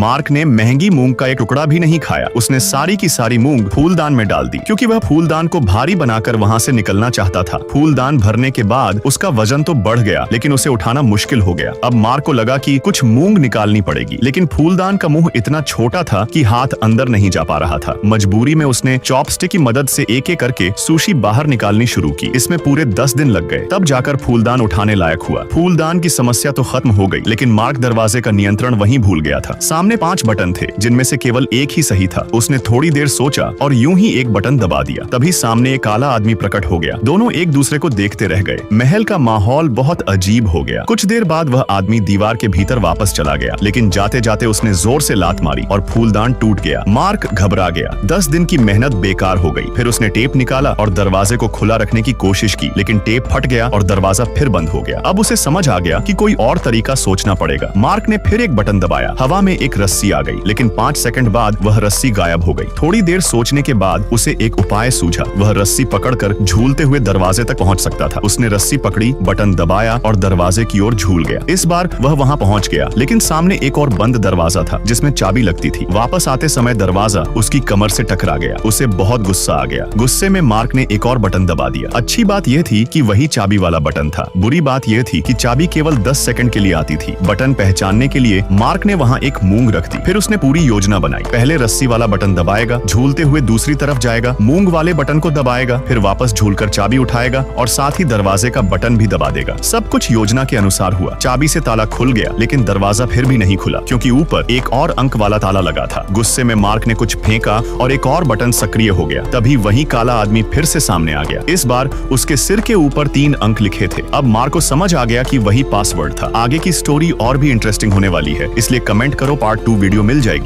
Mark ने महंगी मूंग का एक टुकड़ा भी नहीं खाया। उसने सारी की सारी मूंग फूलदान में डाल दी, क्योंकि वह फूलदान को भारी बनाकर वहाँ से निकलना चाहता था। फूलदान भरने के बाद उसका वजन तो बढ़ गया, लेकिन उसे उठाना मुश्किल हो गया। अब मार्क को लगा कि कुछ मूंग निकालनी पड़ेगी, लेकिन फूलदान का मुंह इतना छोटा था कि हाथ अंदर नहीं जा पा रहा था। मजबूरी में उसने चॉपस्टिक की मदद से एक एक करके सुशी बाहर निकालनी शुरू की। इसमें पूरे 10 दिन लग गए, तब जाकर फूलदान उठाने लायक हुआ। फूलदान की समस्या तो खत्म हो गई, लेकिन मार्क दरवाजे का नियंत्रण वहीं भूल गया था। सामने 5 बटन थे, जिनमें से केवल एक ही सही था। उसने थोड़ी देर सोचा और यूं ही एक बटन दबा दिया। तभी सामने एक काला आदमी प्रकट हो गया। दोनों एक दूसरे को देखते रह गए। महल का माहौल बहुत अजीब हो गया। कुछ देर बाद वह आदमी दीवार के भीतर वापस चला गया, लेकिन जाते जाते उसने जोर से लात मारी और फूलदान टूट गया। मार्क घबरा गया। 10 दिन की मेहनत बेकार हो गई। फिर उसने टेप निकाला और दरवाजे को खुला रखने की कोशिश की, लेकिन टेप फट गया और दरवाजा फिर बंद हो गया। अब उसे समझ आ गया कि कोई और तरीका सोचना पड़ेगा। मार्क ने फिर एक बटन दबाया। हवा में एक रस्सी आ गई, लेकिन 5 सेकंड बाद वह रस्सी गायब हो गई। थोड़ी देर सोचने के बाद उसे एक उपाय सूझा। वह रस्सी पकड़कर झूलते हुए दरवाजे तक पहुंच सकता था। उसने रस्सी पकड़ी, बटन दबाया और दरवाजे की ओर झूल गया। इस बार वह वहां पहुंच गया, लेकिन सामने एक और बंद दरवाजा था, जिसमें चाबी लगती थी। वापस आते समय दरवाजा उसकी कमर से टकरा गया। उसे बहुत गुस्सा आ गया। गुस्से में मार्क ने एक और बटन दबा दिया। अच्छी बात यह थी कि वही चाबी वाला बटन था। बुरी बात यह थी कि चाबी केवल 10 सेकंड के लिए आती थी। बटन पहचानने के लिए मार्क ने वहां एक मूंग रख दी। फिर उसने पूरी योजना बनाई। पहले रस्सी वाला बटन दबाएगा, झूलते हुए दूसरी तरफ जाएगा, मूंग वाले बटन को दबाएगा, फिर वापस झूलकर चाबी उठाएगा और साथ ही दरवाजे का बटन भी दबा देगा। सब कुछ योजना के अनुसार हुआ। चाबी से ताला खुल गया, लेकिन दरवाजा फिर भी नहीं खुला, क्योंकि ऊपर एक और अंक वाला ताला लगा था। गुस्से में मार्क ने कुछ फेंका और एक और बटन सक्रिय हो गया। तभी वही काला आदमी फिर से सामने आ गया। इस बार उसके सिर के ऊपर 3 अंक लिखे थे। अब मार्क को समझ आ गया कि वही पासवर्ड था। आगे की स्टोरी और भी इंटरेस्टिंग होने वाली है, इसलिए कमेंट करो, पार्ट 2 वीडियो मिल जाएगी।